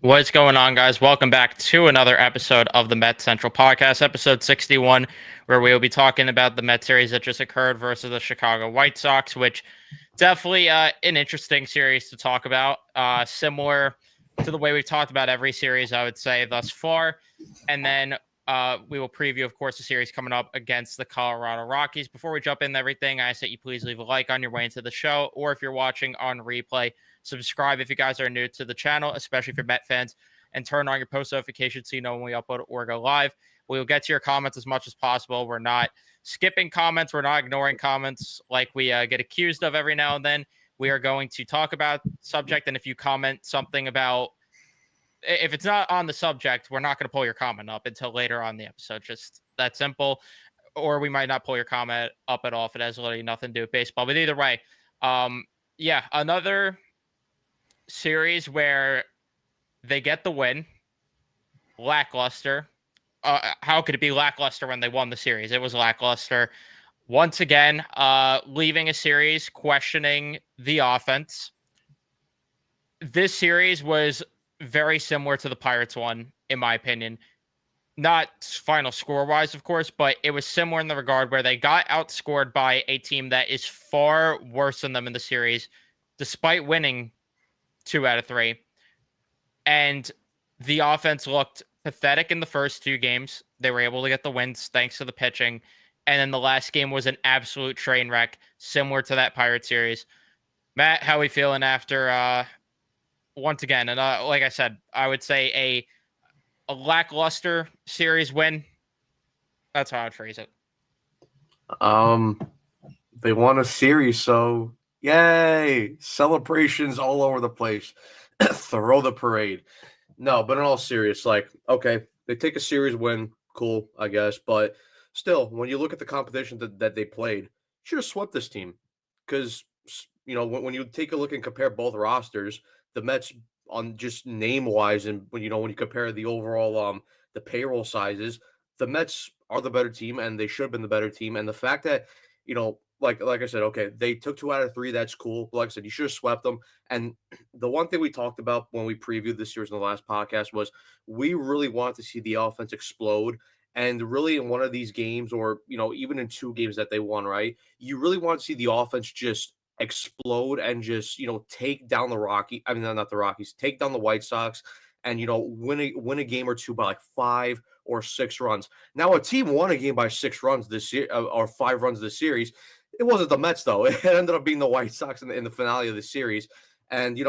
What's going on, guys? Welcome back to another episode of the Met Central Podcast, episode 61, where we will be talking about the Met series that just occurred versus the Chicago White Sox, which definitely an interesting series to talk about. Similar to the way we've talked about every series, I would say, thus far. And then we will preview, of course, the series coming up against the Colorado Rockies. Before we jump into everything, I ask that you please leave a like on your way into the show, or if you're watching on replay, subscribe if you guys are new to the channel, especially if you're Met fans, and turn on your post notifications so you know when we upload or go live. We will get to your comments as much as possible. We're not skipping comments. We're not ignoring comments like we get accused of every now and then. We are going to talk about subject, and if you comment something about, if it's not on the subject, we're not going to pull your comment up until later on the episode. Just that simple. Or we might not pull your comment up at all if it has literally nothing to do with baseball. But either way, yeah, another series where they get the win. Lackluster. How could it be lackluster when they won the series? It was lackluster. Once again, leaving a series, questioning the offense. This series was very similar to the Pirates one, in my opinion. Not final score-wise, of course, but it was similar in the regard where they got outscored by a team that is far worse than them in the series, despite winning 2 out of 3. And the offense looked pathetic in the first 2 games. They were able to get the wins thanks to the pitching. And then the last game was an absolute train wreck, similar to that Pirate series. Matt, how are we feeling after, once again, and like I said, I would say a lackluster series win. That's how I'd phrase it. They won a series, so yay! Celebrations all over the place. Throw the parade. No, but in all serious, okay, they take a series win, cool, I guess, but still, when you look at the competition that they played, you should have swept this team. Because, when you take a look and compare both rosters, the Mets on just name wise, and when you compare the overall the payroll sizes, the Mets are the better team, and they should have been the better team. And the fact that, like I said, okay, they took 2 out of 3, that's cool. But like I said, you should have swept them. And the one thing we talked about when we previewed this series in the last podcast was we really wanted to see the offense explode. And really, in one of these games, or even in 2 games that they won, right? You really want to see the offense just explode and just take down the not the Rockies, take down the White Sox, and win a game or 2 by like 5 or 6 runs. Now, a team won a game by 6 runs this year, or 5 runs this series. It wasn't the Mets though. It ended up being the White Sox in the finale of the series. And you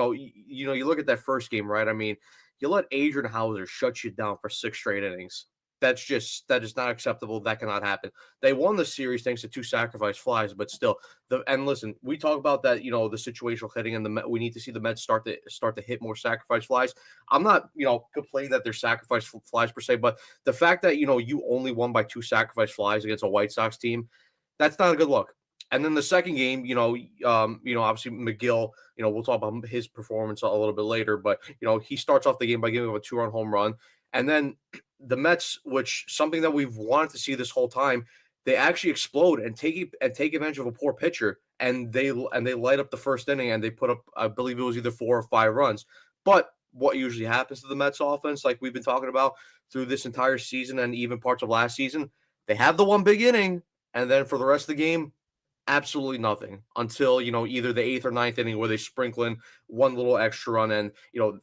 look at that first game, right? I mean, you let Adrian Hauser shut you down for 6 straight innings. That is not acceptable. That cannot happen. They won the series thanks to 2 sacrifice flies, but still, and listen, we talk about that. The situational hitting, and we need to see the Mets start to hit more sacrifice flies. I'm not complaining that they're sacrifice flies per se, but the fact that you only won by 2 sacrifice flies against a White Sox team, that's not a good look. And then the second game, obviously McGill, we'll talk about his performance a little bit later, but he starts off the game by giving up a 2-run home run, and then the Mets, which something that we've wanted to see this whole time, they actually explode and take advantage of a poor pitcher, and they light up the first inning, and they put up, I believe it was either 4 or 5 runs. But what usually happens to the Mets offense, like we've been talking about through this entire season and even parts of last season, they have the one big inning, and then for the rest of the game, absolutely nothing until either the 8th or 9th inning where they sprinkle in one little extra run. And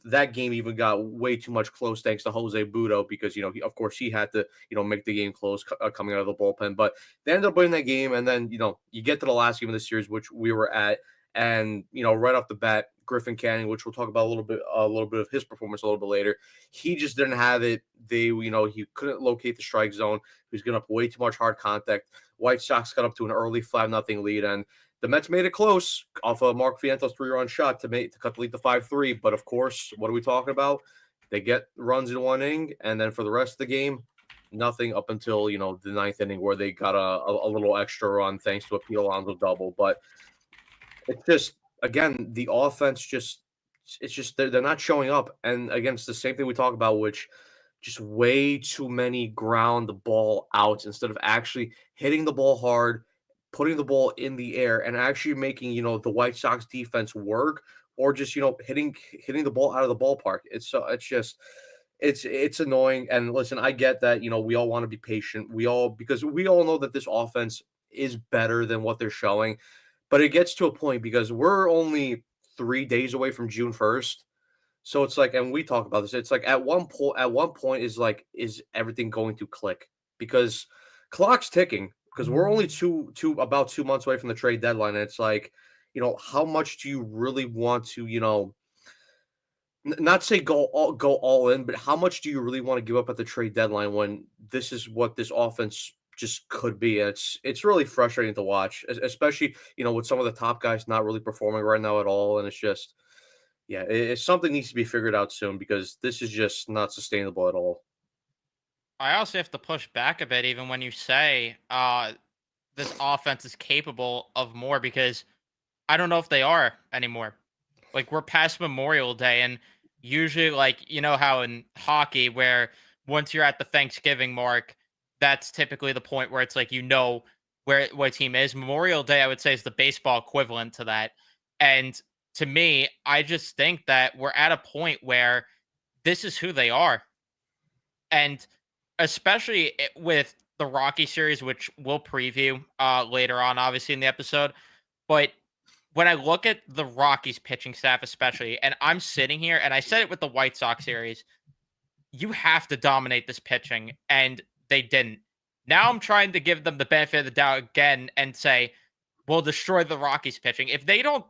that game even got way too much close thanks to Jose Budo, because of course he had to make the game close coming out of the bullpen. But they ended up winning that game, and then you get to the last game of the series, which we were at, and right off the bat, Griffin Canning, which we'll talk about a little bit of his performance a little bit later, he just didn't have it. He couldn't locate the strike zone. He was giving up way too much hard contact. White Sox got up to an early 5-0 lead, and the Mets made it close off of Mark Viento's 3-run shot to cut the lead to 5-3. But of course, what are we talking about? They get runs in one inning, and then for the rest of the game, nothing up until the 9th inning where they got a little extra run thanks to a Pete Alonso double. But it's just, again, the offense they're not showing up. And again, it's the same thing we talk about, which just way too many ground the ball outs instead of actually hitting the ball hard, putting the ball in the air, and actually making the White Sox defense work or just hitting the ball out of the ballpark. It's annoying. And listen, I get that we all want to be patient. Because we all know that this offense is better than what they're showing, but it gets to a point because we're only 3 days away from June 1st. So it's like, and we talk about this. It's like at one point is everything going to click? Because clock's ticking. Because we're only about 2 months away from the trade deadline, and it's like, how much do you really want to, not say go all in, but how much do you really want to give up at the trade deadline when this is what this offense just could be? And it's really frustrating to watch, especially with some of the top guys not really performing right now at all, and it's just yeah, it's something needs to be figured out soon because this is just not sustainable at all. I also have to push back a bit, even when you say this offense is capable of more, because I don't know if they are anymore. Like, we're past Memorial Day, and usually, like, you know how in hockey, where once you're at the Thanksgiving mark, that's typically the point where it's like where what team is. Memorial Day, I would say, is the baseball equivalent to that. And to me, I just think that we're at a point where this is who they are. And especially with the Rocky series, which we'll preview later on, obviously, in the episode. But when I look at the Rockies pitching staff, especially, and I'm sitting here, and I said it with the White Sox series, you have to dominate this pitching, and they didn't. Now I'm trying to give them the benefit of the doubt again and say, we'll destroy the Rockies pitching. If they don't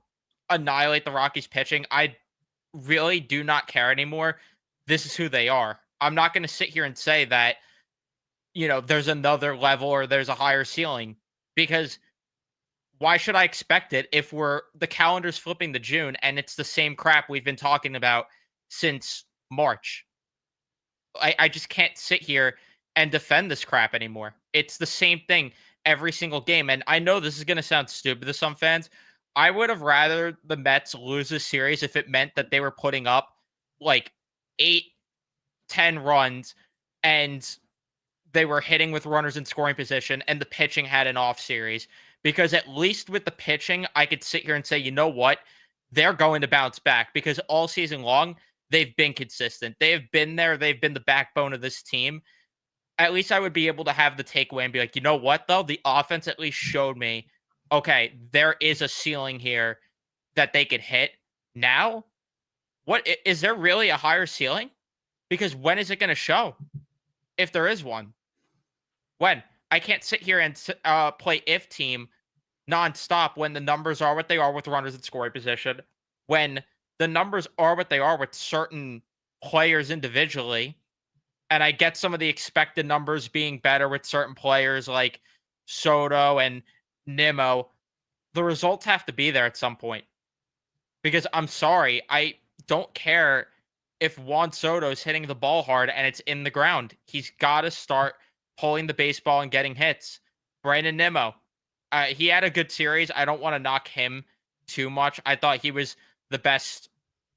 annihilate the Rockies pitching, I really do not care anymore. This is who they are. I'm not going to sit here and say that, there's another level or there's a higher ceiling, because why should I expect it if the calendar's flipping to June and it's the same crap we've been talking about since March? I just can't sit here and defend this crap anymore. It's the same thing every single game. And I know this is going to sound stupid to some fans. I would have rather the Mets lose this series if it meant that they were putting up like 8, 10 runs and they were hitting with runners in scoring position and the pitching had an off series. Because at least with the pitching, I could sit here and say, you know what? They're going to bounce back, because all season long, they've been consistent. They have been there. They've been the backbone of this team. At least I would be able to have the takeaway and be like, you know what, though? The offense at least showed me, okay, there is a ceiling here that they could hit. Now, what is there really a higher ceiling? Because when is it going to show? If there is one. When? I can't sit here and play if team nonstop when the numbers are what they are with runners in scoring position, when the numbers are what they are with certain players individually, and I get some of the expected numbers being better with certain players like Soto and Nimmo. The results have to be there at some point, because I'm sorry, I don't care if Juan Soto's hitting the ball hard and it's in the ground. He's got to start pulling the baseball and getting hits. Brandon Nimmo, he had a good series. I don't want to knock him too much. I thought he was the best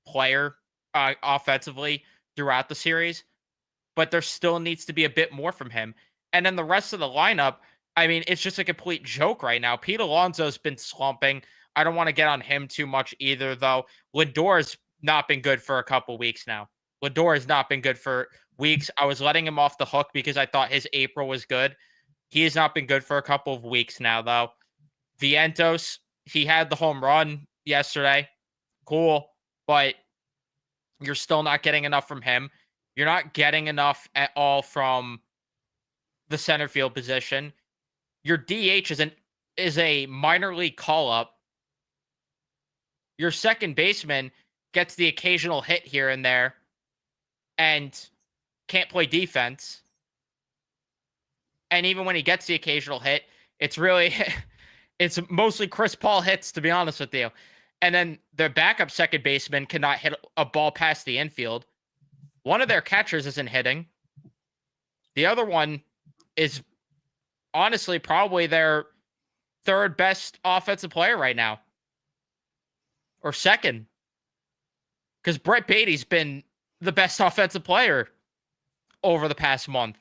player offensively throughout the series, but there still needs to be a bit more from him. And then the rest of the lineup, I mean, it's just a complete joke right now. Pete Alonso's been slumping. I don't want to get on him too much either, though. Lindor's not been good for a couple weeks now. Lindor has not been good for weeks. I was letting him off the hook because I thought his April was good. He has not been good for a couple of weeks now, though. Vientos, he had the home run yesterday. Cool. But you're still not getting enough from him. You're not getting enough at all from the center field position. Your DH is a minor league call up. Your second baseman gets the occasional hit here and there and can't play defense. And even when he gets the occasional hit, it's really it's mostly Chris Paul hits, to be honest with you. And then their backup second baseman cannot hit a ball past the infield. One of their catchers isn't hitting. The other one is honestly probably their third best offensive player right now. Or second. Because Brett Beatty's been the best offensive player over the past month.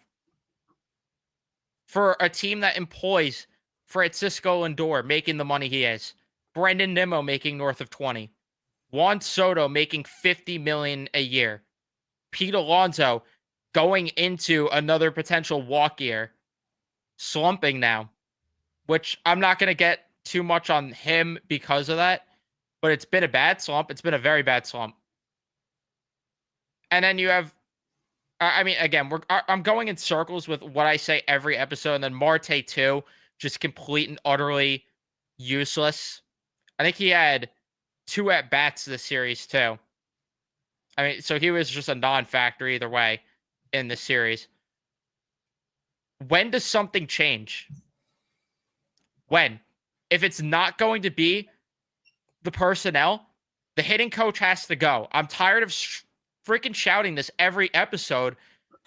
For a team that employs Francisco Lindor making the money he is, Brandon Nimmo making north of 20, Juan Soto making $50 million a year. Pete Alonso going into another potential walk year, slumping now, which I'm not going to get too much on him because of that, but it's been a bad slump. It's been a very bad slump. And then you have, I mean, again, I'm going in circles with what I say every episode, and then Marte too, just complete and utterly useless. I think he had 2 at bats this series too. I mean, so he was just a non-factor either way in the series. When does something change? When? If it's not going to be the personnel, the hitting coach has to go. I'm tired of freaking shouting this every episode,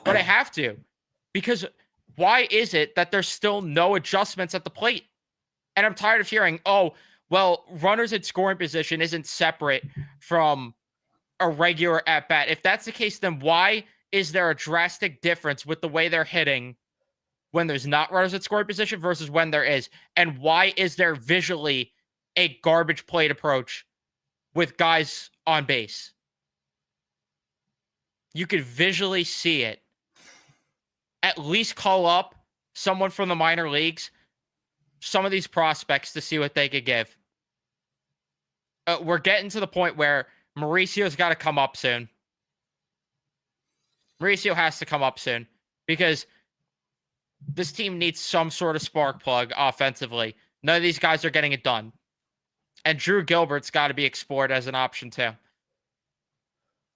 but I have to. Because why is it that there's still no adjustments at the plate? And I'm tired of hearing, oh, well, runners in scoring position isn't separate from a regular at bat. If that's the case, then why is there a drastic difference with the way they're hitting when there's not runners at scoring position versus when there is? And why is there visually a garbage plate approach with guys on base? You could visually see it. At least call up someone from the minor leagues, some of these prospects, to see what they could give. We're getting to the point where Mauricio's got to come up soon. Mauricio has to come up soon because this team needs some sort of spark plug offensively. None of these guys are getting it done. And Drew Gilbert's got to be explored as an option too.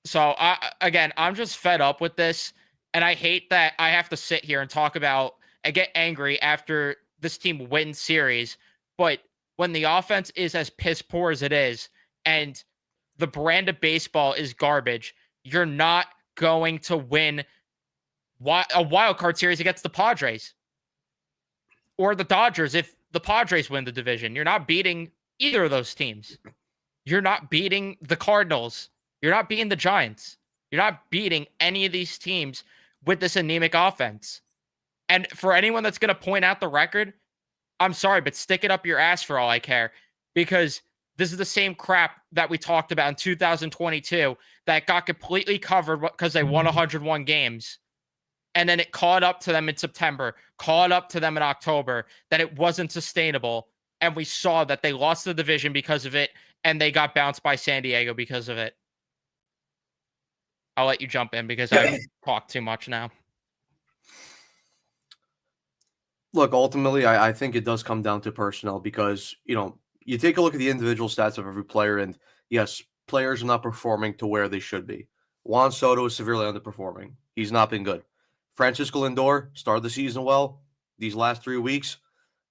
So, I'm just fed up with this. And I hate that I have to sit here and talk about and get angry after this team wins series. But when the offense is as piss poor as it is, and the brand of baseball is garbage, you're not going to win a wild card series against the Padres or the Dodgers if the Padres win the division. You're not beating either of those teams. You're not beating the Cardinals. You're not beating the Giants. You're not beating any of these teams with this anemic offense. And for anyone that's going to point out the record, I'm sorry, but stick it up your ass for all I care, because this is the same crap that we talked about in 2022 that got completely covered because they won 101 games. And then it caught up to them in September, caught up to them in October, that it wasn't sustainable. And we saw that they lost the division because of it, and they got bounced by San Diego because of it. I'll let you jump in because I've talked too much now. Look, ultimately, I think it does come down to personnel because, you take a look at the individual stats of every player, and yes, players are not performing to where they should be. Juan Soto is severely underperforming. He's not been good. Francisco Lindor started the season well. These last 3 weeks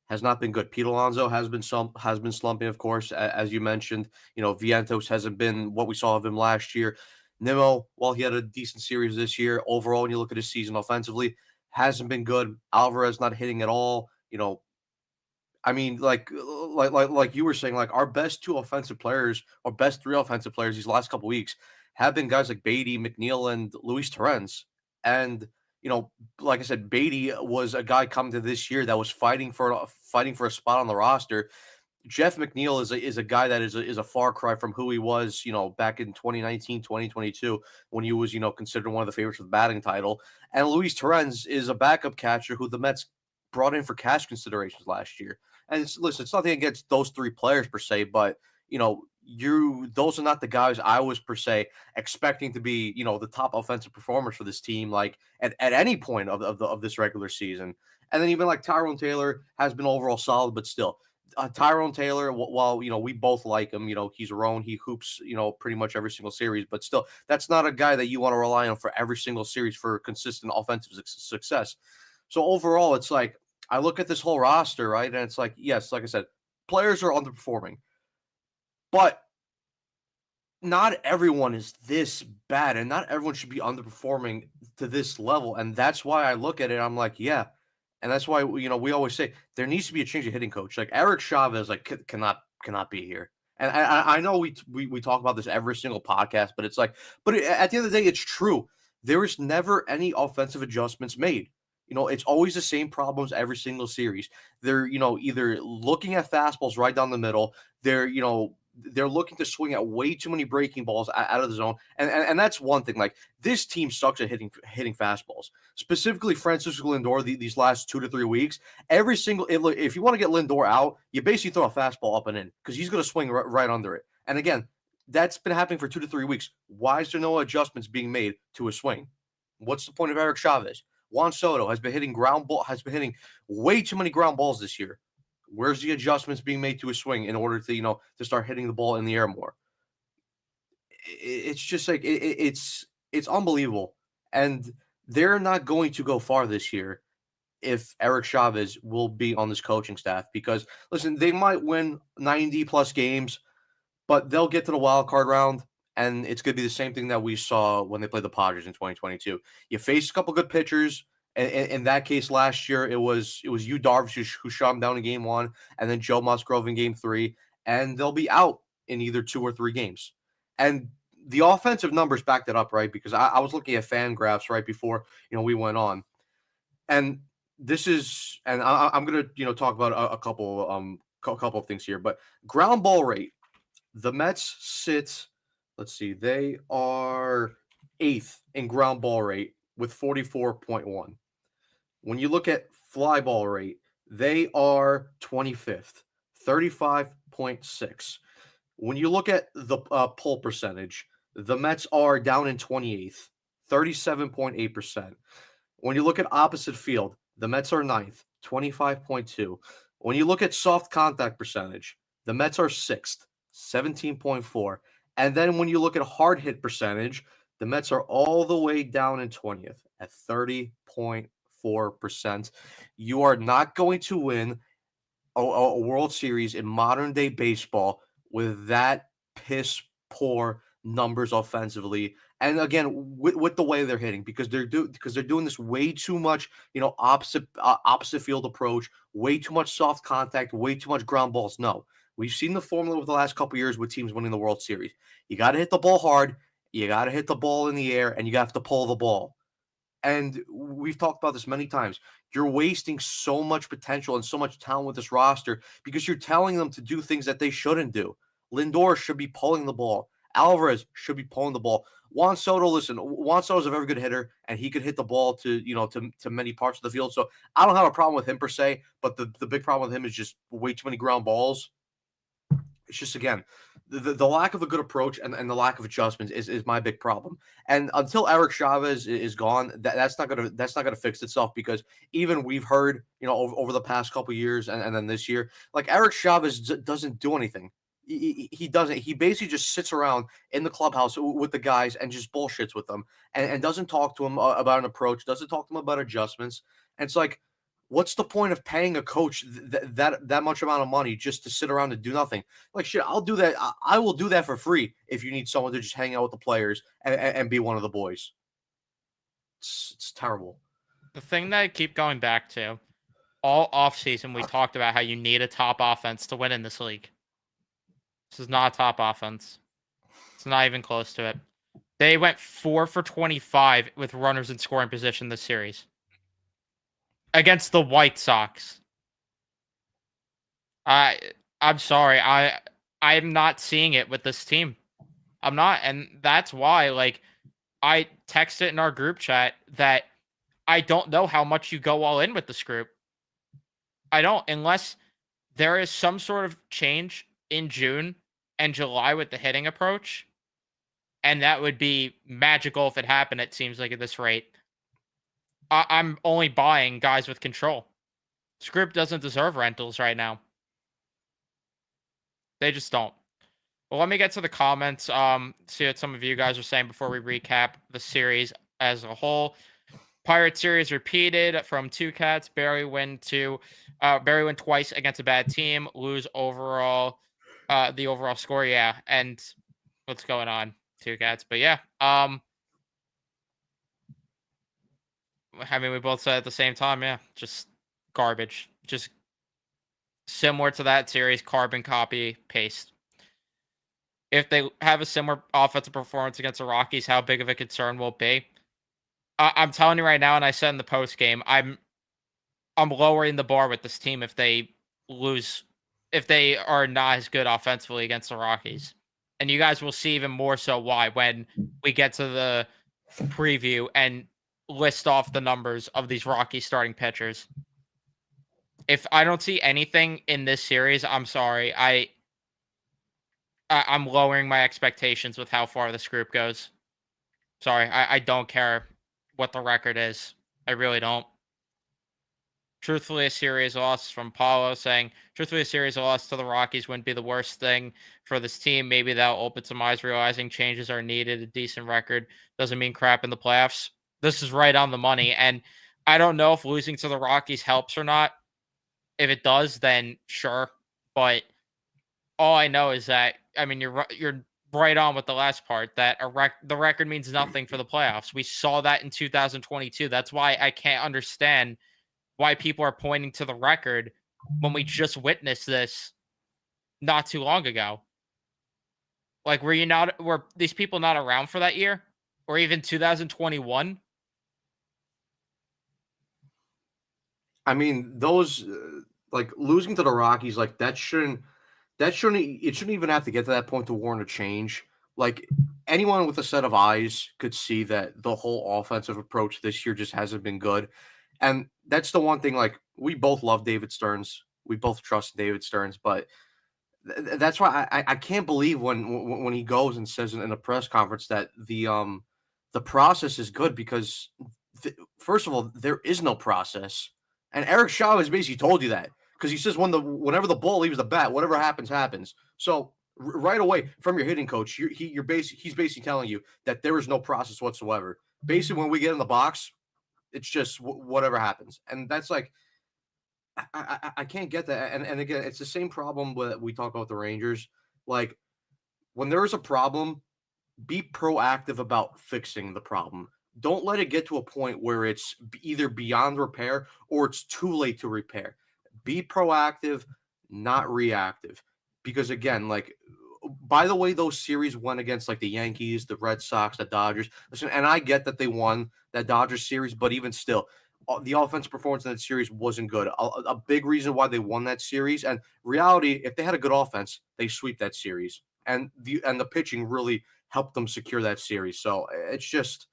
has not been good. Pete Alonso has been slumping, of course, as you mentioned. Vientos hasn't been what we saw of him last year. Nimmo, while he had a decent series this year, overall, when you look at his season offensively, hasn't been good. Alvarez not hitting at all. I mean, like you were saying, like our best 2 offensive players or best 3 offensive players these last couple weeks have been guys like Beatty, McNeil, and Luis Torrens. And like I said, Beatty was a guy coming to this year that was fighting for a spot on the roster. Jeff McNeil is a guy that is a far cry from who he was, back in 2019, 2022, when he was, considered one of the favorites for the batting title. And Luis Torrens is a backup catcher who the Mets brought in for cash considerations last year. And it's nothing against those 3 players per se, but those are not the guys I was per se expecting to be, the top offensive performers for this team, like at any point of this regular season. And then even like Tyrone Taylor has been overall solid, but still. Tyrone Taylor, while we both like him, he's Roan, he hoops, pretty much every single series, but still, that's not a guy that you want to rely on for every single series for consistent offensive success. So overall, it's like I look at this whole roster, right, and it's like, yes, like I said, players are underperforming, but not everyone is this bad, and not everyone should be underperforming to this level, and that's why I look at it. I'm like, yeah. And that's why, we always say there needs to be a change of hitting coach. Like Eric Chavez, cannot be here. And I know we talk about this every single podcast, but it's like, but at the end of the day, it's true. There is never any offensive adjustments made. It's always the same problems every single series. They're, either looking at fastballs right down the middle. They're, they're looking to swing at way too many breaking balls out of the zone, and that's one thing. Like this team sucks at hitting fastballs. Specifically, Francisco Lindor these last 2 to 3 weeks. Every single if you want to get Lindor out, you basically throw a fastball up and in because he's going to swing right under it. And again, that's been happening for 2 to 3 weeks. Why is there no adjustments being made to his swing? What's the point of Eric Chavez? Juan Soto has been hitting way too many ground balls this year. Where's the adjustments being made to his swing in order to to start hitting the ball in the air more? It's just like it's unbelievable, and they're not going to go far this year if Eric Chavez will be on this coaching staff because listen, they might win 90 plus games, but they'll get to the wild card round. And it's going to be the same thing that we saw when they played the Padres in 2022. You face a couple good pitchers. And in that case, last year it was Yu Darvish who shot him down in Game 1, and then Joe Musgrove in Game 3, and they'll be out in either 2 or 3 games. And the offensive numbers backed it up, right? Because I was looking at fan graphs right before we went on, and this is, and I'm gonna talk about a couple of things here, but ground ball rate, the Mets sit. Let's see, they are 8th in ground ball rate with 44.1. When you look at fly ball rate, they are 25th, 35.6. When you look at the pull percentage, the Mets are down in 28th, 37.8%. When you look at opposite field, the Mets are 9th, 25.2. When you look at soft contact percentage, the Mets are 6th, 17.4. And then when you look at hard hit percentage, the Mets are all the way down in 20th at 30.4%. You are not going to win a World Series in modern day baseball with that piss poor numbers offensively. And again, with the way they're hitting, because they're doing this way too much, opposite field approach, way too much soft contact, way too much ground balls. No, we've seen the formula over the last couple of years with teams winning the World Series. You got to hit the ball hard, you got to hit the ball in the air, and you have to pull the ball. And we've talked about this many times. You're wasting so much potential and so much talent with this roster because you're telling them to do things that they shouldn't do. Lindor should be pulling the ball. Alvarez should be pulling the ball. Juan Soto, listen, Juan Soto is a very good hitter, and he could hit the ball to many parts of the field. So I don't have a problem with him per se, but the big problem with him is just way too many ground balls. It's just, again, the lack of a good approach and the lack of adjustments is my big problem. And until Eric Chavez is gone, that's not gonna fix itself because even we've heard over the past couple of years and then this year, like Eric Chavez doesn't do anything. He doesn't. He basically just sits around in the clubhouse with the guys and just bullshits with them and doesn't talk to them about an approach, doesn't talk to them about adjustments. And it's like, what's the point of paying a coach that much amount of money just to sit around and do nothing? Like, shit, I'll do that. I will do that for free if you need someone to just hang out with the players and be one of the boys. It's terrible. The thing that I keep going back to, all offseason, we talked about how you need a top offense to win in this league. This is not a top offense. It's not even close to it. They went 4 for 25 with runners in scoring position this series against the White Sox. I'm sorry. I'm not seeing it with this team. I'm not, and that's why, like, I texted in our group chat that I don't know how much you go all in with this group. I don't, unless there is some sort of change in June and July with the hitting approach, and that would be magical if it happened. It seems like at this rate, I'm only buying guys with control. This group doesn't deserve rentals right now. They just don't. Well, let me get to the comments. See what some of you guys are saying before we recap the series as a whole. Pirate series repeated from Two Cats. Barry win twice against a bad team. Lose overall. The overall score, yeah. And what's going on, Two Cats? But yeah. I mean, we both said at the same time, yeah. Just garbage. Just similar to that series, carbon copy, paste. If they have a similar offensive performance against the Rockies, how big of a concern will it be? I'm telling you right now, and I said in the post game, I'm lowering the bar with this team if they lose if they are not as good offensively against the Rockies. And you guys will see even more so why when we get to the preview and list off the numbers of these Rocky starting pitchers. If I don't see anything in this series, I'm sorry. I'm lowering my expectations with how far this group goes. Sorry, I don't care what the record is. I really don't. Truthfully, a series loss from Paulo saying, truthfully, a series loss to the Rockies wouldn't be the worst thing for this team. Maybe that'll open some eyes, realizing changes are needed. A decent record doesn't mean crap in the playoffs. This is right on the money. And I don't know if losing to the Rockies helps or not. If it does, then sure. But all I know is that, I mean, you're right on with the last part that the record means nothing for the playoffs. We saw that in 2022. That's why I can't understand why people are pointing to the record when we just witnessed this not too long ago. Like, were these people not around for that year or even 2021? I mean, those like losing to the Rockies, like it shouldn't even have to get to that point to warrant a change. Like anyone with a set of eyes could see that the whole offensive approach this year just hasn't been good. And that's the one thing, like, we both love David Stearns. We both trust David Stearns, but that's why I can't believe when he goes and says in a press conference that the process is good because first of all, there is no process. And Eric Shaw has basically told you that because he says whenever the ball leaves the bat, whatever happens, happens. So right away from your hitting coach, he's basically telling you that there is no process whatsoever. Basically, when we get in the box, it's just whatever happens, and that's like I can't get that. And again, it's the same problem that we talk about the Rangers. Like when there is a problem, be proactive about fixing the problem. Don't let it get to a point where it's either beyond repair or it's too late to repair. Be proactive, not reactive. Because again, like by the way, those series went against like the Yankees, the Red Sox, the Dodgers. Listen, and I get that they won that Dodgers series, but even still, the offensive performance in that series wasn't good. A big reason why they won that series, and reality, if they had a good offense, they sweep that series, and the pitching really helped them secure that series. So it's just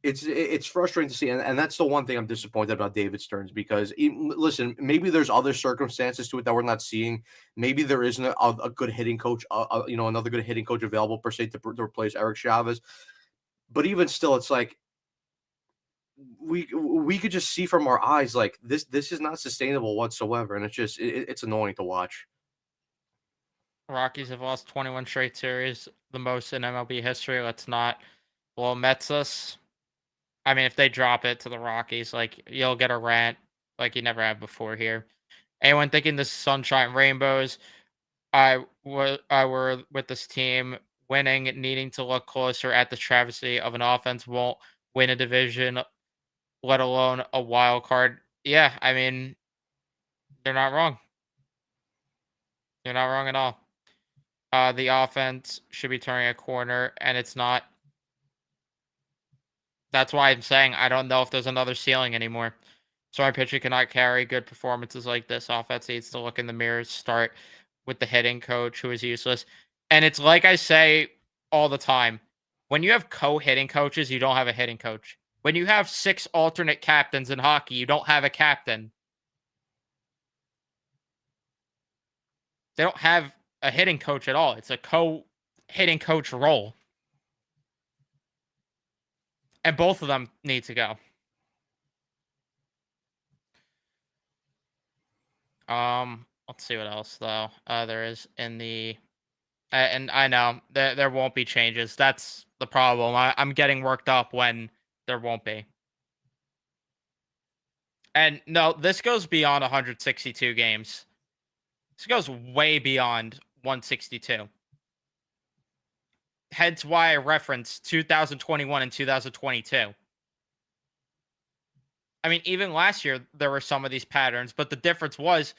it's frustrating to see, and that's the one thing I'm disappointed about David Stearns because listen, maybe there's other circumstances to it that we're not seeing. Maybe there isn't a good hitting coach, another good hitting coach available per se to replace Eric Chavez. But even still, it's like we could just see from our eyes like this is not sustainable whatsoever, and it's annoying to watch. Rockies have lost 21 straight series, the most in MLB history. Let's not blow Mets us. I mean, if they drop it to the Rockies, like you'll get a rant like you never have before here. Anyone thinking this is sunshine and rainbows? I were with this team winning, needing to look closer at the travesty of an offense won't win a division, let alone a wild card. Yeah, I mean, they're not wrong. They're not wrong at all. The offense should be turning a corner, and it's not. That's why I'm saying I don't know if there's another ceiling anymore. Starting pitcher cannot carry good performances like this. Offense needs to look in the mirror, start with the hitting coach who is useless. And it's like I say all the time when you have co-hitting coaches, you don't have a hitting coach. When you have 6 alternate captains in hockey, you don't have a captain. They don't have a hitting coach at all. It's a co-hitting coach role. And both of them need to go. Let's see what else though. There is in the and I know there won't be changes. That's the problem. I'm getting worked up when there won't be. And no, this goes beyond 162 games. This goes way beyond 162. Hence why I referenced 2021 and 2022. I mean, even last year, there were some of these patterns, but the difference was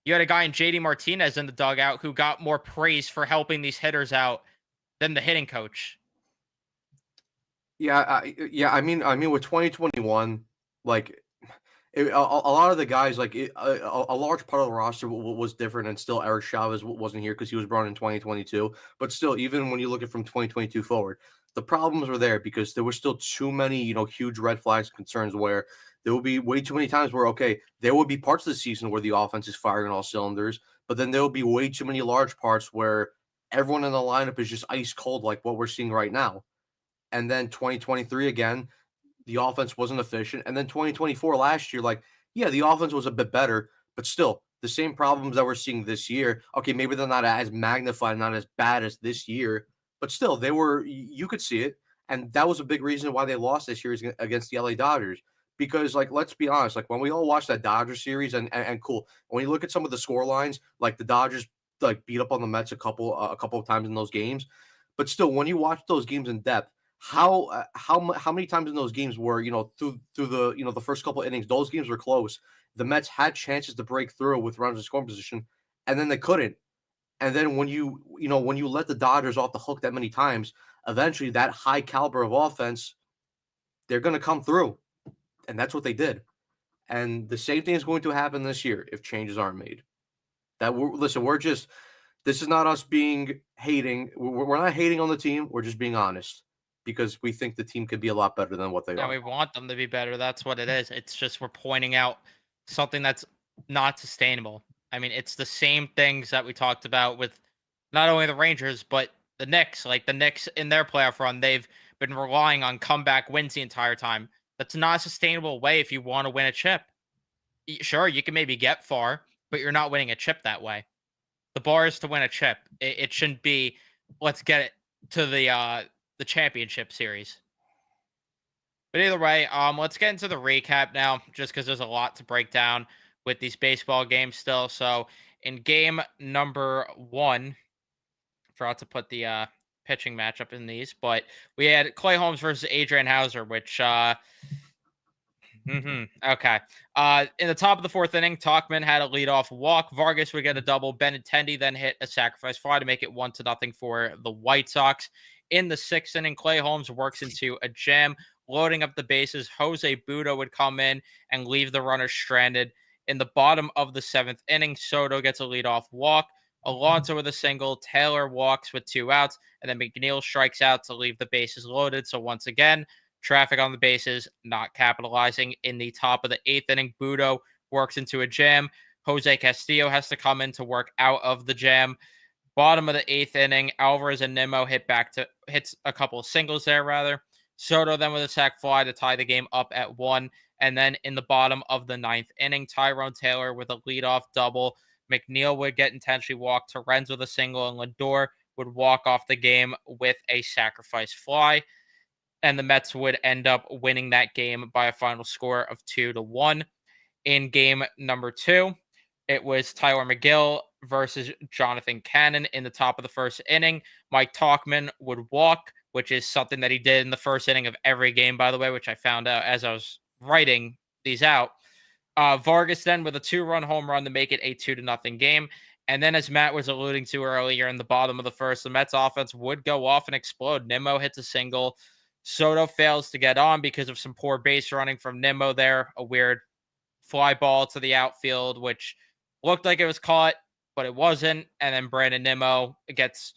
you had a guy in JD Martinez in the dugout who got more praise for helping these hitters out than the hitting coach. Yeah, I mean, with 2021, like a lot of the guys, like a large part of the roster was different, and still Eric Chavez wasn't here because he was brought in 2022. But still, even when you look at from 2022 forward, the problems were there because there were still too many, huge red flags and concerns where there would be way too many times where, okay, there would be parts of the season where the offense is firing on all cylinders, but then there will be way too many large parts where everyone in the lineup is just ice cold, like what we're seeing right now. And then 2023 again, the offense wasn't efficient. And then 2024 last year, like, yeah, the offense was a bit better, but still the same problems that we're seeing this year. Okay, maybe they're not as magnified, not as bad as this year, but still they were, you could see it. And that was a big reason why they lost this series against the LA Dodgers. Because, like, let's be honest, like when we all watched that Dodgers series, and cool, when you look at some of the score lines, like the Dodgers like beat up on the Mets a couple of times in those games, but still, when you watch those games in depth, how many times in those games were, through the, the first couple innings, those games were close. The Mets had chances to break through with runners in scoring position, and then they couldn't. And then when you let the Dodgers off the hook that many times, eventually that high caliber of offense, they're going to come through, and that's what they did. And the same thing is going to happen this year if changes aren't made. Listen, this is not us being hating. We're not hating on the team. We're just being honest because we think the team could be a lot better than what they And are. we want them to be better. That's what it is. It's just we're pointing out something that's not sustainable. I mean, it's the same things that we talked about with not only the Rangers, but the Knicks. Like the Knicks in their playoff run, they've been relying on comeback wins the entire time. That's not a sustainable way if you want to win a chip. Sure, you can maybe get far, but you're not winning a chip that way. The bar is to win a chip. It shouldn't be let's get it to the championship series. But either way, let's get into the recap now, just because there's a lot to break down with these baseball games still. So in game number one, forgot to put the pitching matchup in these, but we had Clay Holmes versus Adrian Hauser, which okay. In the top of the fourth inning, Talkman had a leadoff walk. Vargas would get a double. Benintendi then hit a sacrifice fly to make it 1-0 for the White Sox. In the sixth inning, Clay Holmes works into a jam, loading up the bases. Jose Budo would come in and leave the runner stranded. In the bottom of the seventh inning, Soto gets a leadoff walk. Alonso with a single. Taylor walks with 2 outs, and then McNeil strikes out to leave the bases loaded. So once again, traffic on the bases, not capitalizing. In the top of the eighth inning, Budo works into a jam. Jose Castillo has to come in to work out of the jam. Bottom of the eighth inning, Alvarez and Nimmo hits a couple of singles there, rather. Soto then with a sac fly to tie the game up at 1. And then in the bottom of the ninth inning, Tyrone Taylor with a leadoff double. McNeil would get intentionally walked. Torrens with a single, and Lindor would walk off the game with a sacrifice fly. And the Mets would end up winning that game by a final score of 2-1. In game number 2, it was Tyler McGill versus Jonathan Cannon in the top of the first inning. Mike Talkman would walk, which is something that he did in the first inning of every game, by the way, which I found out as I was writing these out. Vargas then with a 2-run home run to make it a 2-0 game. And then, as Matt was alluding to earlier, in the bottom of the first, the Mets offense would go off and explode. Nimmo hits a single. Soto fails to get on because of some poor base running from Nimmo there. A weird fly ball to the outfield, which looked like it was caught, but it wasn't. And then Brandon Nimmo gets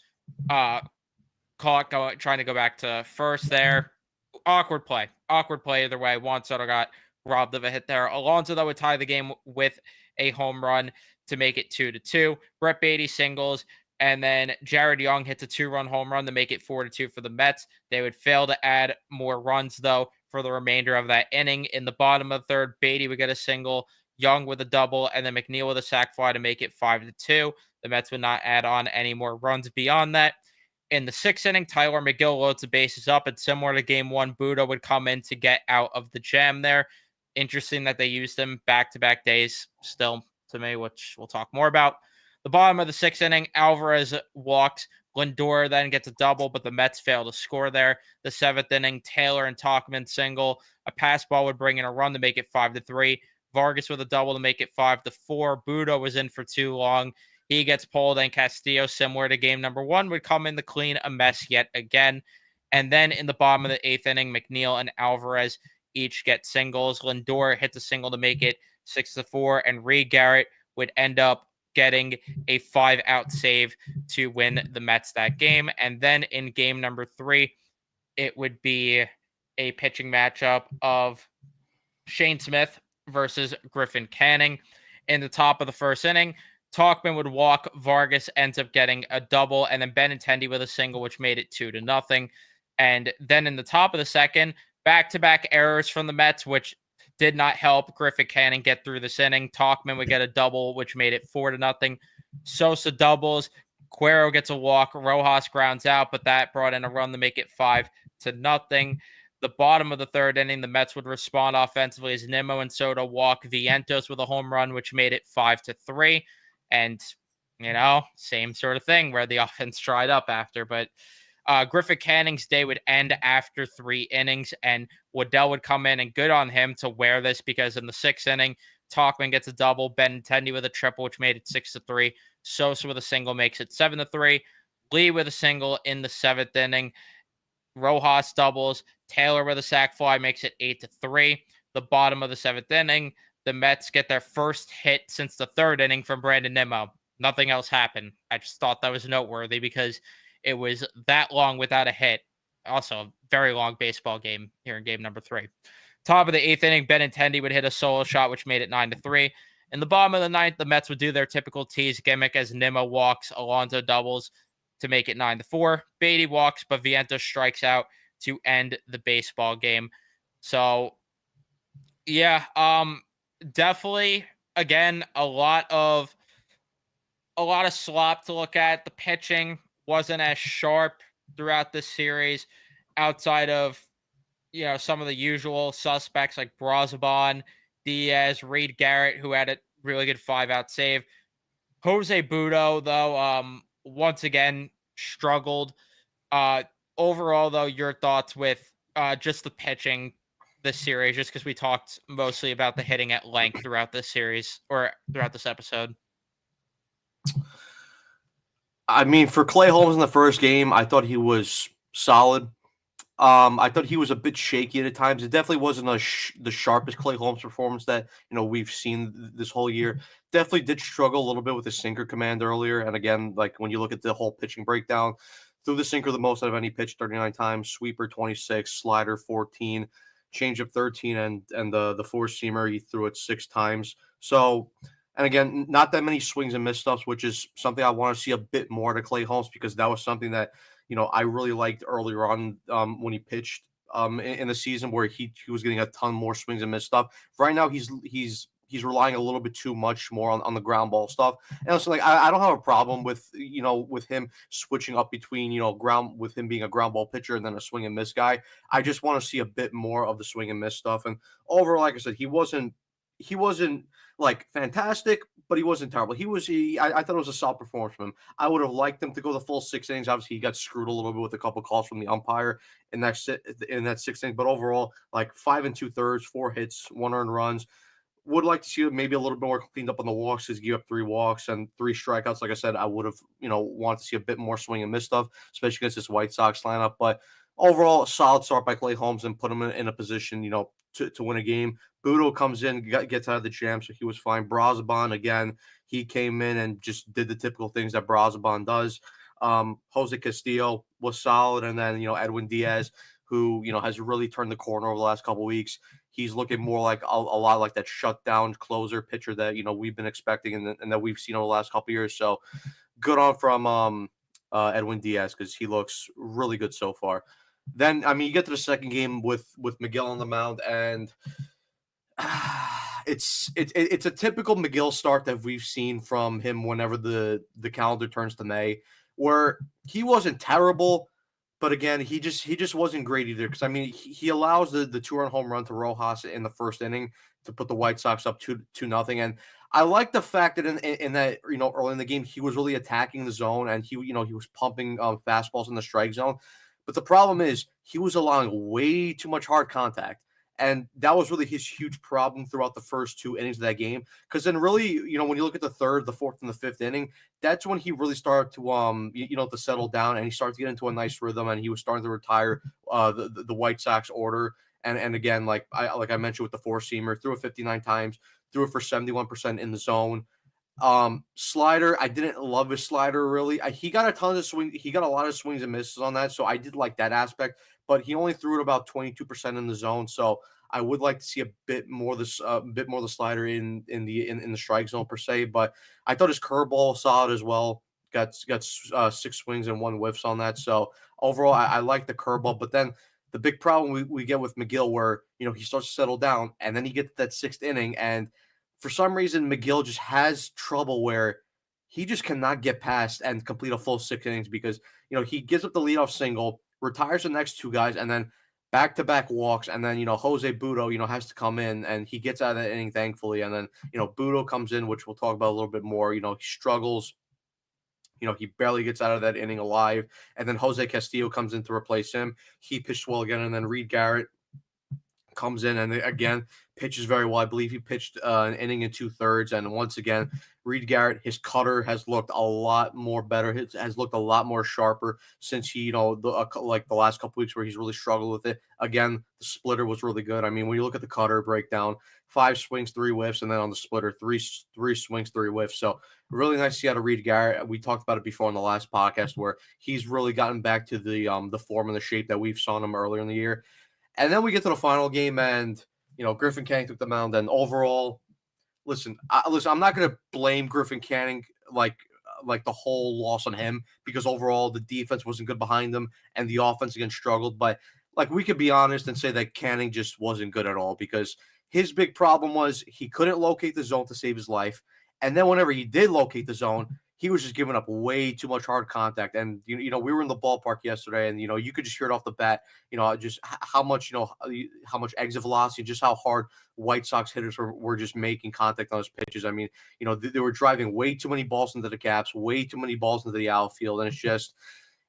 caught trying to go back to first there. Awkward play either way. Juan Soto got robbed of a hit there. Alonso, though, would tie the game with a home run to make it 2-2. Brett Beatty singles. And then Jared Young hits a 2-run home run to make it 4-2 for the Mets. They would fail to add more runs, though, for the remainder of that inning. In the bottom of the third, Beatty would get a single, Young with a double, and then McNeil with a sac fly to make it 5-2. The Mets would not add on any more runs beyond that. In the sixth inning, Tyler McGill loads the bases up, and similar to game one, Budo would come in to get out of the jam there. Interesting that they used him back-to-back days still to me, which we'll talk more about. The bottom of the sixth inning, Alvarez walks. Lindor then gets a double, but the Mets fail to score there. The seventh inning, Taylor and Talkman single. A pass ball would bring in a run to make it 5-3. Vargas with a double to make it 5-4. Budo was in for too long. He gets pulled, and Castillo, similar to game number one, would come in to clean a mess yet again. And then in the bottom of the eighth inning, McNeil and Alvarez each get singles. Lindor hits a single to make it 6-4, and Reed Garrett would end up getting a 5-out save to win the Mets that game. And then in game number 3, it would be a pitching matchup of Shane Smith versus Griffin Canning. In the top of the first inning, Talkman would walk. Vargas ends up getting a double, and then Benintendi with a single, which made it 2-0. And then in the top of the second, back-to-back errors from the Mets, which did not help Griffin Canning get through this inning. Talkman would get a double, which made it 4-0. Sosa doubles. Cuero gets a walk. Rojas grounds out, but that brought in a run to make it 5-0. The bottom of the third inning, the Mets would respond offensively as Nimmo and Soto walk Vientos with a home run, which made it 5-3. And, same sort of thing where the offense dried up after. But Griffin Canning's day would end after 3 innings, and Waddell would come in, and good on him to wear this, because in the 6th inning, Talkman gets a double, Benintendi with a triple, which made it 6-3. Sosa with a single makes it 7-3. Lee with a single in the 7th inning. Rojas doubles. Taylor with a sac fly makes it 8-3. The bottom of the 7th inning, the Mets get their first hit since the 3rd inning from Brandon Nimmo. Nothing else happened. I just thought that was noteworthy because it was that long without a hit. Also, a very long baseball game here in game number 3. Top of the 8th inning, Benintendi would hit a solo shot, which made it 9-3. In the bottom of the 9th, the Mets would do their typical tease gimmick as Nimmo walks, Alonso doubles to make it 9-4. Beatty walks, but Vientos strikes out to end the baseball game. So, yeah, definitely, again, a lot of slop to look at. The pitching wasn't as sharp throughout this series outside of, some of the usual suspects like Brazoban, Diaz, Reed Garrett, who had a really good 5-out save. Jose Budo, though, once again, struggled. Overall, though, your thoughts with just the pitching this series, just because we talked mostly about the hitting at length throughout this series or throughout this episode. I mean, for Clay Holmes in the first game, I thought he was solid. I thought he was a bit shaky at times. It definitely wasn't the sharpest Clay Holmes performance that we've seen this whole year. Definitely did struggle a little bit with his sinker command earlier. And again, like when you look at the whole pitching breakdown, threw the sinker the most out of any pitch, 39 times, sweeper 26, slider 14, changeup 13, and the four-seamer he threw it 6 times. So, and again, not that many swings and misstuffs, which is something I want to see a bit more to Clay Holmes, because that was something that I really liked earlier on when he pitched in the season, where he was getting a ton more swings and miss stuff. Right now, he's relying a little bit too much more on the ground ball stuff. And also, like, I don't have a problem with with him switching up between ground, with him being a ground ball pitcher and then a swing and miss guy. I just want to see a bit more of the swing and miss stuff. And overall, like I said, he wasn't like fantastic, but he wasn't terrible. I thought it was a solid performance from him. I would have liked him to go the full 6 innings. Obviously, he got screwed a little bit with a couple calls from the umpire in that 6th inning. But overall, like 5 2/3, 4 hits, 1 earned runs. Would like to see maybe a little bit more cleaned up on the walks. He's gave up 3 walks and 3 strikeouts. Like I said, I would have wanted to see a bit more swing and miss stuff, especially against this White Sox lineup. But overall, a solid start by Clay Holmes and put him in a position to win a game. Budo comes in, gets out of the jam, so he was fine. Brazoban, again, he came in and just did the typical things that Brazoban does. Jose Castillo was solid, and then Edwin Diaz, who has really turned the corner over the last couple of weeks. He's looking more like a lot like that shutdown closer pitcher that we've been expecting and that we've seen over the last couple of years. So good on from Edwin Diaz, because he looks really good so far. Then, I mean, you get to the second game with Miguel on the mound, and it's a typical Miguel start that we've seen from him whenever the calendar turns to May, where he wasn't terrible, but again, he just wasn't great either. Because I mean, he allows the 2-run home run to Rojas in the first inning to put the White Sox up 2-0, and I like the fact that in that early in the game he was really attacking the zone, and he was pumping fastballs in the strike zone. But the problem is he was allowing way too much hard contact. And that was really his huge problem throughout the first 2 innings of that game. Because then really, when you look at the 3rd, the 4th, and the 5th inning, that's when he really started to, to settle down, and he started to get into a nice rhythm, and he was starting to retire the White Sox order. And again, like I mentioned with the four seamer, threw it 59 times, threw it for 71% in the zone. Slider, I didn't love his slider really. He got a ton of swing. He got a lot of swings and misses on that, so I did like that aspect. But he only threw it about 22% in the zone, so I would like to see a bit more this bit more of the slider in the strike zone per se. But I thought his curveball was solid as well. Got six swings and one whiffs on that. So overall, I like the curveball. But then the big problem we get with Megill, where he starts to settle down, and then he gets that sixth inning, and for some reason Megill just has trouble where he just cannot get past and complete a full six innings because he gives up the leadoff single, retires the next two guys, and then back-to-back walks, and then Jose Butto has to come in, and he gets out of that inning thankfully, and then Butto comes in, which we'll talk about a little bit more. He struggles. He barely gets out of that inning alive, and then Jose Castillo comes in to replace him. He pitched well again, and then Reed Garrett comes in and again pitches very well. I believe he pitched an inning and 2/3, and once again, Reed Garrett, his cutter has looked a lot more better. It has looked a lot more sharper since he, like the last couple weeks where he's really struggled with it. Again, the splitter was really good. I mean, when you look at the cutter breakdown, 5 swings, 3 whiffs, and then on the splitter, three swings, 3 whiffs. So really nice to see out of Reed Garrett. We talked about it before on the last podcast where he's really gotten back to the form and the shape that we've saw him earlier in the year. And then we get to the final game, and Griffin Canning took the mound. And overall, listen, I'm not going to blame Griffin Canning like the whole loss on him because overall the defense wasn't good behind them and the offense again struggled. But like we could be honest and say that Canning just wasn't good at all because his big problem was he couldn't locate the zone to save his life. And then whenever he did locate the zone, he was just giving up way too much hard contact. And, we were in the ballpark yesterday and, you could just hear it off the bat, just how much, how much exit velocity, just how hard White Sox hitters were just making contact on his pitches. I mean, they were driving way too many balls into the gaps, way too many balls into the outfield. And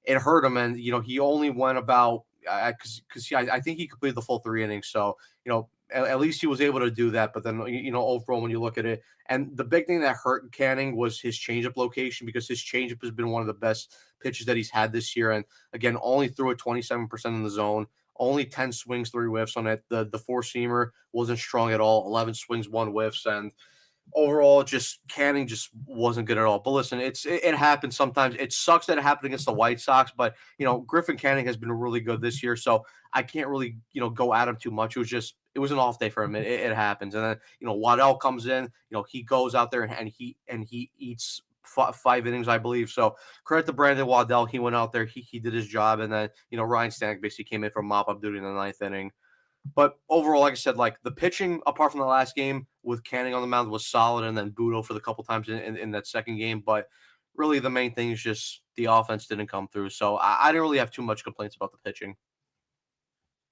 it hurt him. And, he only went about, because I think he completed the full 3 innings. So, at least he was able to do that. But then, overall, when you look at it, and the big thing that hurt Canning was his changeup location because his changeup has been one of the best pitches that he's had this year. And again, only threw it 27% in the zone, only 10 swings, 3 whiffs on it. The four-seamer wasn't strong at all, 11 swings, 1 whiffs. And overall, just Canning just wasn't good at all. But listen, it happens sometimes. It sucks that it happened against the White Sox, but Griffin Canning has been really good this year, so I can't really go at him too much. It was an off day for him. It happens, and then Waddell comes in. He goes out there and he eats 5 innings, I believe. So credit to Brandon Waddell. He went out there, he did his job, and then Ryan Stanek basically came in for mop-up duty in the 9th inning. But overall, like I said, like the pitching, apart from the last game with Canning on the mound, was solid, and then Butto for the couple times in that second game. But really, the main thing is just the offense didn't come through. So I didn't really have too much complaints about the pitching.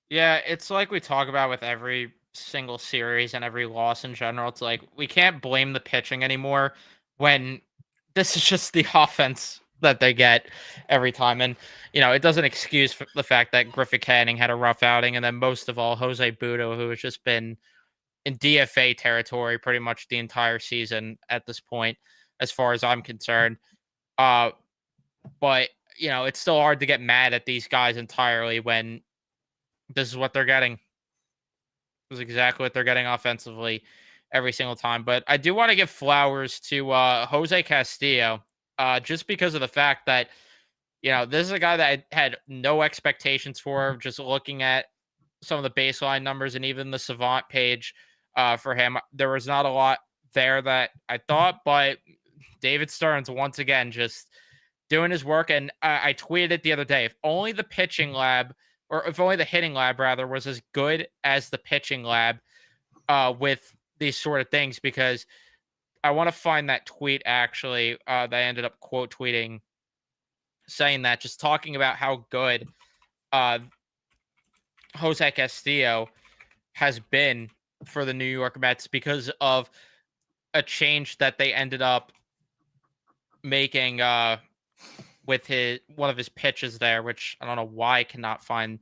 Yeah, it's like we talk about with every single series and every loss in general. It's like we can't blame the pitching anymore when this is just the offense that they get every time. And, it doesn't excuse the fact that Griffin Canning had a rough outing. And then most of all, Jose Butto, who has just been in DFA territory pretty much the entire season at this point, as far as I'm concerned. But, it's still hard to get mad at these guys entirely when this is what they're getting. This is exactly what they're getting offensively every single time. But I do want to give flowers to Jose Castillo, just because of the fact that, this is a guy that I had no expectations for, just looking at some of the baseline numbers and even the Savant page for him. There was not a lot there that I thought, but David Stearns, once again, just doing his work. And I tweeted it the other day. If only the pitching lab, or if only the hitting lab, rather, was as good as the pitching lab with these sort of things, because I want to find that tweet, actually, that I ended up quote tweeting, saying that, just talking about how good Jose Castillo has been for the New York Mets because of a change that they ended up making with one of his pitches there, which I don't know why I cannot find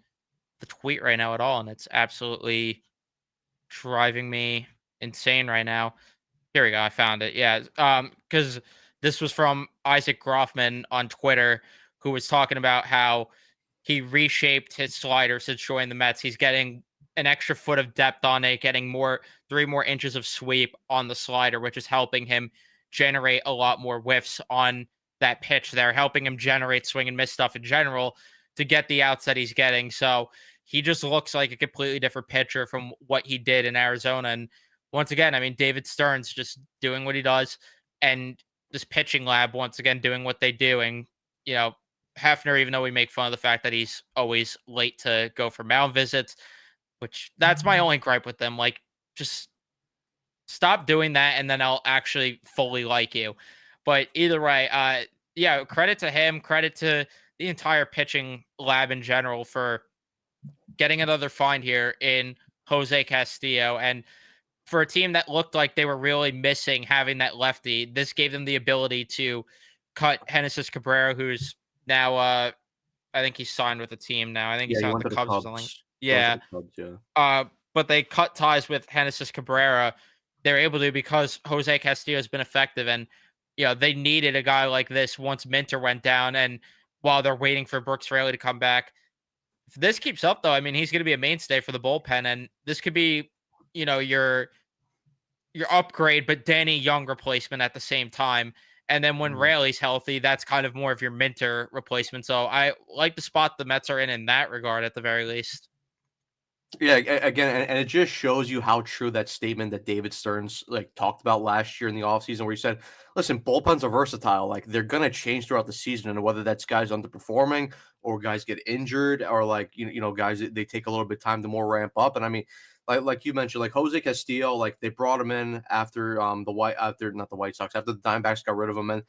the tweet right now at all, and it's absolutely driving me insane right now. Here we go. I found it. Yeah. Because this was from Isaac Groffman on Twitter, who was talking about how he reshaped his slider since joining the Mets. He's getting an extra foot of depth on it, getting 3 more inches of sweep on the slider, which is helping him generate a lot more whiffs on that pitch there, helping him generate swing and miss stuff in general to get the outs that he's getting. So he just looks like a completely different pitcher from what he did in Arizona. And once again, I mean, David Stearns just doing what he does, and this pitching lab once again doing what they do. And you know, Hefner, even though we make fun of the fact that he's always late to go for mound visits, which that's my only gripe with them. Like, just stop doing that, and then I'll actually fully like you. But either way, yeah, credit to him, credit to the entire pitching lab in general for getting another find here in Jose Castillo. And for a team that looked like they were really missing having that lefty, this gave them the ability to cut Genesis Cabrera, who's now I think he's signed with the team now. I think he's Yeah, he signed went with to the the Cubs or something. Cubs. Yeah. But they cut ties with Genesis Cabrera. They're able to because Jose Castillo has been effective, and they needed a guy like this once Minter went down, and while they're waiting for Brooks Raley to come back. If this keeps up, though, I mean, he's going to be a mainstay for the bullpen, and this could be, your upgrade, but Danny Young replacement at the same time. And then when Raley's healthy, that's kind of more of your Minter replacement. So I like the spot the Mets are in that regard, at the very least. Yeah, again, and it just shows you how true that statement that David Stearns talked about last year in the offseason, where he said, listen, bullpens are versatile. Like, they're gonna change throughout the season, and whether that's guys underperforming or guys get injured, or guys they take a little bit of time to more ramp up. And I mean, like you mentioned, like Jose Castillo, like they brought him in after not the White Sox, after the Diamondbacks got rid of him. And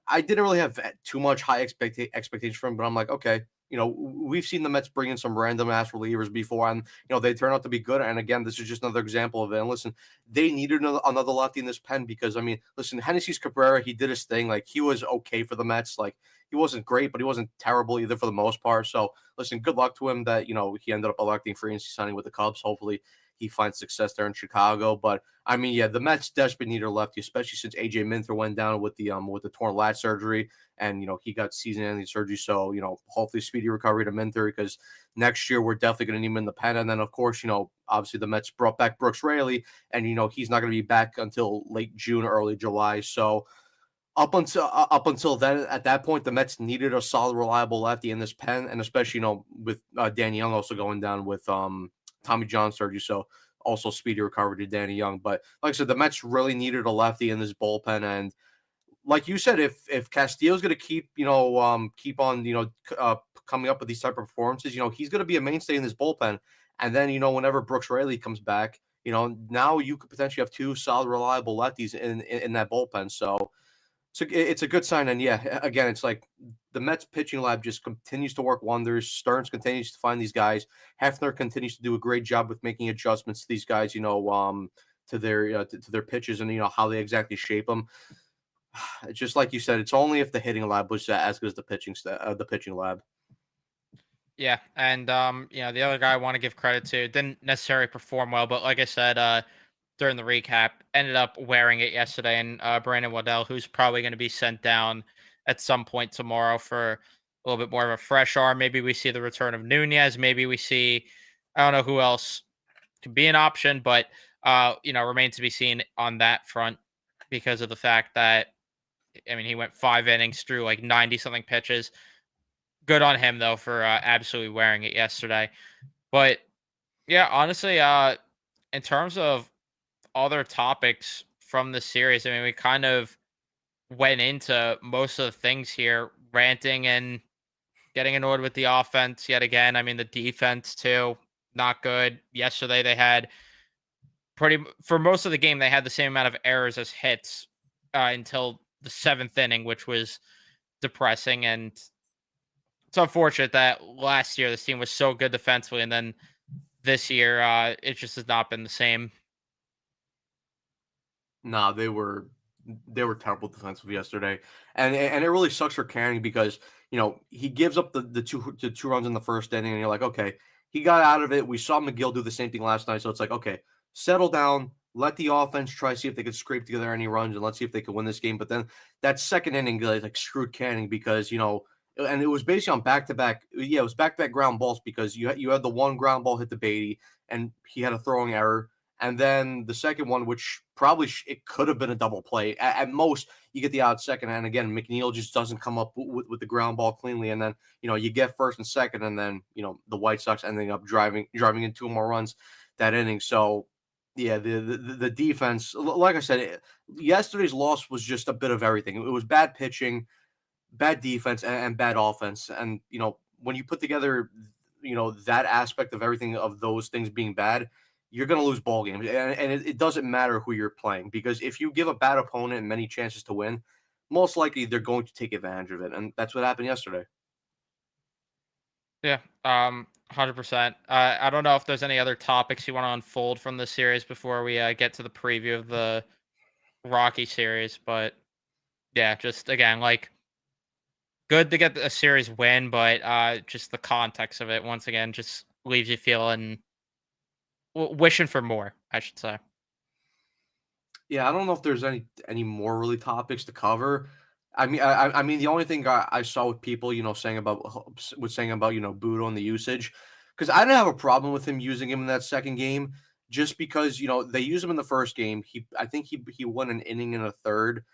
I didn't really have too much high expectations for him, but I'm like, okay, we've seen the Mets bring in some random ass relievers before, and they turn out to be good. And again, this is just another example of it. And listen, they needed another lefty in this pen because, I mean, listen, Genesis Cabrera, he did his thing. Like, he was okay for the Mets. Like, he wasn't great, but he wasn't terrible either for the most part. So listen, good luck to him that he ended up electing free agency signing with the Cubs. Hopefully he finds success there in Chicago. But I mean, yeah, the Mets desperately need a lefty, especially since AJ Minter went down with the torn lat surgery, and he got season-ending surgery. So hopefully speedy recovery to Minter, because next year we're definitely going to need him in the pen. And then of course, obviously the Mets brought back Brooks Raley, and he's not going to be back until late June, early July. So up until then, at that point, the Mets needed a solid, reliable lefty in this pen, and especially with Danny Young also going down with Tommy John surgery. So also speedy recovery to Danny Young. But like I said, the Mets really needed a lefty in this bullpen. And like you said, if Castillo's going to keep on coming up with these type of performances, he's going to be a mainstay in this bullpen. And then whenever Brooks Raley comes back, now you could potentially have two solid, reliable lefties in that bullpen. So it's a good sign. And yeah, again, it's like the Mets pitching lab just continues to work wonders. Stearns continues to find these guys. Hefner continues to do a great job with making adjustments to these guys, to their pitches and how they exactly shape them. Just like you said, it's only if the hitting lab was as good as the pitching lab. Yeah, and the other guy I want to give credit to didn't necessarily perform well, but like I said, during the recap, ended up wearing it yesterday. And Brandon Waddell, who's probably going to be sent down at some point tomorrow for a little bit more of a fresh arm. Maybe we see the return of Nunez. Maybe we see, I don't know who else could be an option, but remains to be seen on that front, because of the fact that, I mean, he went 5 innings through like 90 something pitches. Good on him though for absolutely wearing it yesterday. But yeah, honestly, in terms of other topics from the series, I mean, we kind of went into most of the things here, ranting and getting annoyed with the offense yet again. I mean, the defense too, not good. Yesterday they had for most of the game, they had the same amount of errors as hits until the 7th inning, which was depressing. And it's unfortunate that last year this team was so good defensively, and then this year it just has not been the same. Nah, they were terrible defensively yesterday, and it really sucks for Canning because he gives up the two runs in the first inning, and you're like, okay, he got out of it. We saw McGill do the same thing last night, so it's like, okay, settle down, let the offense try, see if they could scrape together any runs, and let's see if they can win this game. But then that second inning like screwed Canning because and it was basically on back-to-back. Yeah, it was back-to-back ground balls because you had the one ground ball hit the Beatty, and he had a throwing error. And then the second one, which probably it could have been a double play. At most, you get the out second. And again, McNeil just doesn't come up with the ground ball cleanly. And then, you get first and second. And then, the White Sox ending up driving in 2 more runs that inning. So, yeah, the defense, like I said, yesterday's loss was just a bit of everything. It was bad pitching, bad defense, and bad offense. And, when you put together, that aspect of everything of those things being bad, you're going to lose ball games. And it doesn't matter who you're playing, because if you give a bad opponent many chances to win, most likely they're going to take advantage of it. And that's what happened yesterday. Yeah, 100%. I don't know if there's any other topics you want to unfold from the series before we get to the preview of the Rocky series, but yeah, just again, like, good to get a series win, but just the context of it once again just leaves you feeling wishing for more, I should say. Yeah, I don't know if there's any more really topics to cover. I mean, the only thing I saw with people, saying about Budo and the usage, because I didn't have a problem with him using him in that second game, just because they used him in the first game. I think he won an inning in a third,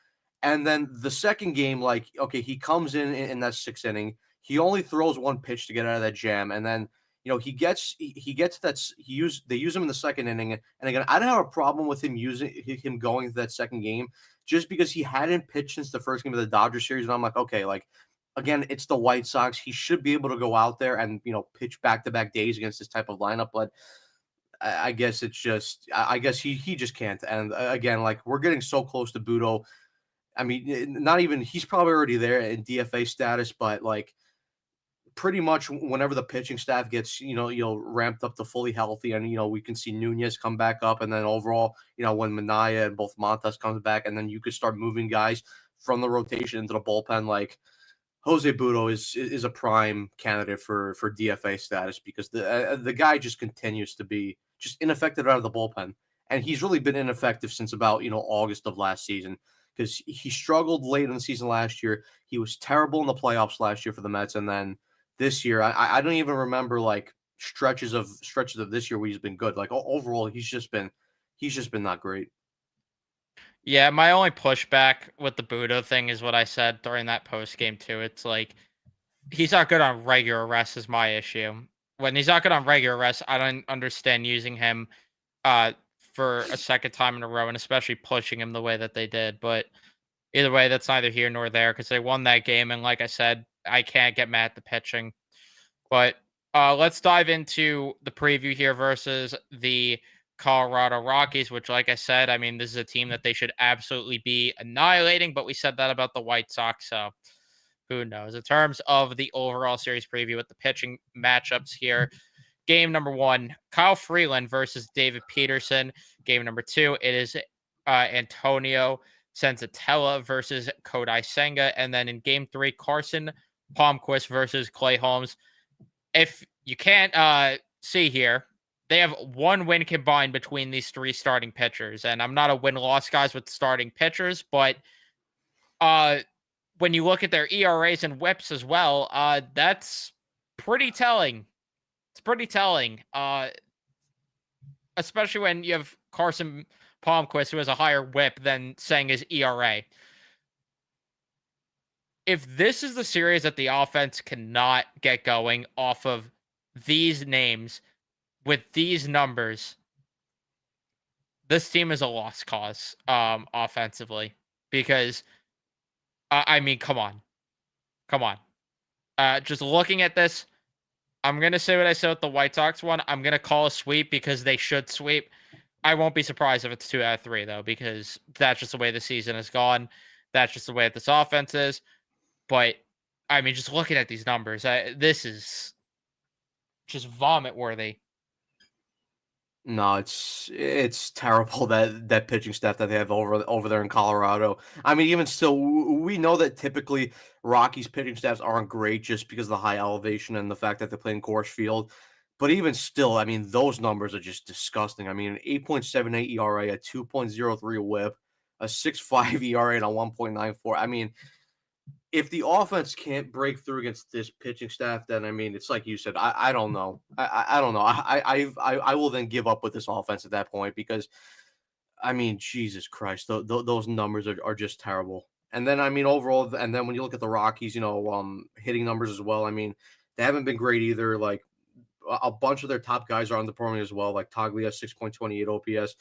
and then the second game, like, okay, he comes in that sixth inning. He only throws one pitch to get out of that jam, and then he gets they use him in the second inning. And again, I don't have a problem with him going to that second game, just because he hadn't pitched since the first game of the Dodgers series. And I'm like, okay, like, again, it's the White Sox. He should be able to go out there and pitch back-to-back days against this type of lineup, but I guess it's just I guess he just can't. And again, like, we're getting so close to Budo. I mean, not even, he's probably already there in DFA status, but like, pretty much whenever the pitching staff gets, ramped up to fully healthy, and, we can see Nunez come back up. And then overall, when Minaya and both Montas comes back, and then you could start moving guys from the rotation into the bullpen, like, Jose Budo is a prime candidate for DFA status, because the guy just continues to be just ineffective out of the bullpen. And he's really been ineffective since about, August of last season, because he struggled late in the season last year. He was terrible in the playoffs last year for the Mets. And then this year, I don't even remember like stretches of this year where he's been good. Like, overall, he's just been not great. Yeah, my only pushback with the Budo thing is what I said during that post game too. It's like, he's not good on regular rest is my issue. When he's not good on regular rest, I don't understand using him uh for a second time in a row, and especially pushing him the way that they did. But either way, that's neither here nor there, because they won that game, and like I said, I can't get mad at the pitching. But let's dive into the preview here versus the Colorado Rockies, which, like I said, I mean, this is a team that they should absolutely be annihilating, but we said that about the White Sox, so who knows? In terms of the overall series preview with the pitching matchups here, game number 1, Kyle Freeland versus David Peterson. Game number 2, it is Antonio Senzatella versus Kodai Senga. And then in game 3, Carson Palmquist versus Clay Holmes. If you can't see here, they have 1 win combined between these 3 starting pitchers. And I'm not a win-loss guys with starting pitchers, but when you look at their ERAs and whips as well, that's pretty telling. It's pretty telling, especially when you have Carson Palmquist, who has a higher whip than Senga's ERA. If this is the series that the offense cannot get going off of these names with these numbers, this team is a lost cause offensively, because I mean, come on. Just looking at this, I'm going to say what I said with the White Sox one. I'm going to call a sweep because they should sweep. I won't be surprised if it's 2 out of 3, though, because that's just the way the season has gone. That's just the way that this offense is. But, I mean, just looking at these numbers, this is just vomit-worthy. No, it's terrible that pitching staff that they have over there in Colorado. I mean, even still, we know that typically Rockies pitching staffs aren't great just because of the high elevation and the fact that they play in Coors Field. But even still, I mean, those numbers are just disgusting. I mean, an 8.78 ERA, a 2.03 WHIP, a 6.5 ERA, and a 1.94. I mean, if the offense can't break through against this pitching staff, then I mean, it's like you said. I don't know. I don't know. I will then give up with this offense at that point because I mean, Jesus Christ, those numbers are just terrible. And then I mean, overall, and then when you look at the Rockies, hitting numbers as well. I mean, they haven't been great either. Like a bunch of their top guys are underperforming as well. Like Toglia 6.28 OPS,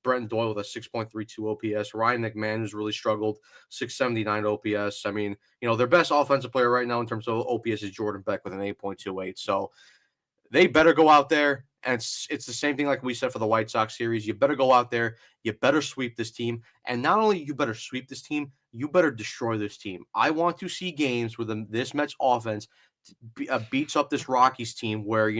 Brenton Doyle with a 6.32 OPS, Ryan McMahon who's really struggled 679 OPS. I mean, their best offensive player right now in terms of OPS is Jordan Beck with an 8.28. So they better go out there. And it's the same thing like we said for the White Sox series. You better go out there. You better sweep this team. And not only you better sweep this team, you better destroy this team. I want to see games where this Mets offense beats up this Rockies team where,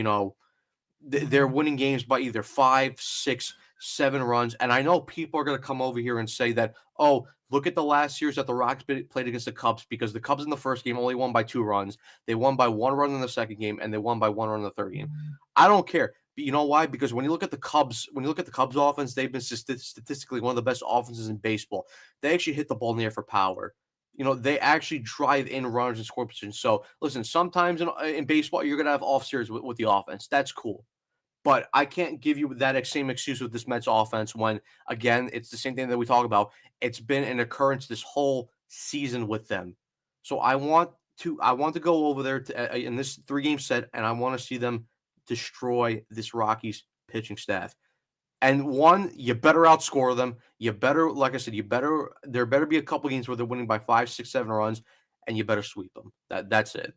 they're winning games by either 5, 6, 7 runs. And I know people are going to come over here and say that, oh, look at the last series that the Rockies played against the Cubs because the Cubs in the first game only won by 2 runs. They won by 1 run in the second game, and they won by 1 run in the third game. I don't care. But you know why? Because when you look at the Cubs offense, they've been statistically one of the best offenses in baseball. They actually hit the ball in the air for power. They actually drive in runners and score position. So listen, sometimes in baseball, you're going to have off series with the offense. That's cool. But I can't give you that same excuse with this Mets offense when, again, it's the same thing that we talk about. It's been an occurrence this whole season with them. So I want to go over there in this 3-game set, and I want to see them destroy this Rockies pitching staff. And one, you better outscore them. You better, like I said, there better be a couple games where they're winning by 5, 6, 7 runs, and you better sweep them. That's it.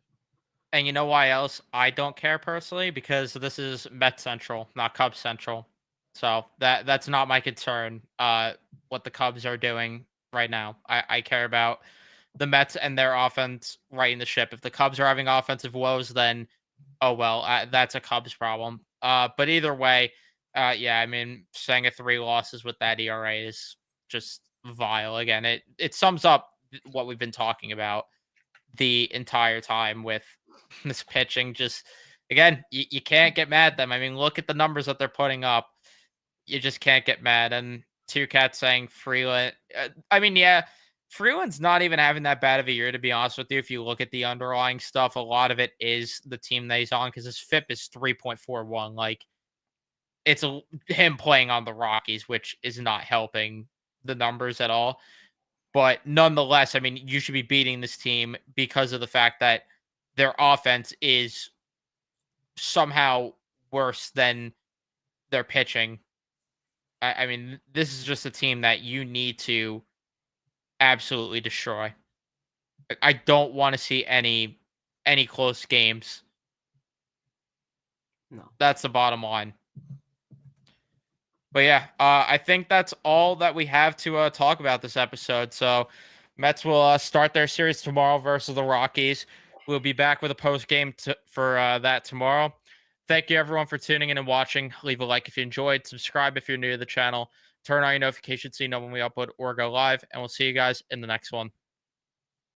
And you know why else I don't care personally? Because this is Met Central, not Cubs Central. So that's not my concern. What the Cubs are doing right now. I care about the Mets and their offense righting the ship. If the Cubs are having offensive woes, then oh well, that's a Cubs problem. But either way, yeah, I mean, saying a 3 losses with that ERA is just vile. Again, it sums up what we've been talking about the entire time with this pitching. Just again, you can't get mad at them. I mean, look at the numbers that they're putting up. You just can't get mad. And Two Cats saying Freeland. I mean, yeah, Freeland's not even having that bad of a year, to be honest with you. If you look at the underlying stuff, a lot of it is the team that he's on because his FIP is 3.41. Like, it's him playing on the Rockies, which is not helping the numbers at all. But nonetheless, I mean, you should be beating this team because of the fact that their offense is somehow worse than their pitching. I mean, this is just a team that you need to absolutely destroy. I don't want to see any close games. No. That's the bottom line. But yeah, I think that's all that we have to talk about this episode. So Mets will start their series tomorrow versus the Rockies. We'll be back with a post game for that tomorrow. Thank you everyone for tuning in and watching. Leave a like if you enjoyed. Subscribe if you're new to the channel. Turn on your notifications so you know when we upload or go live. And we'll see you guys in the next one.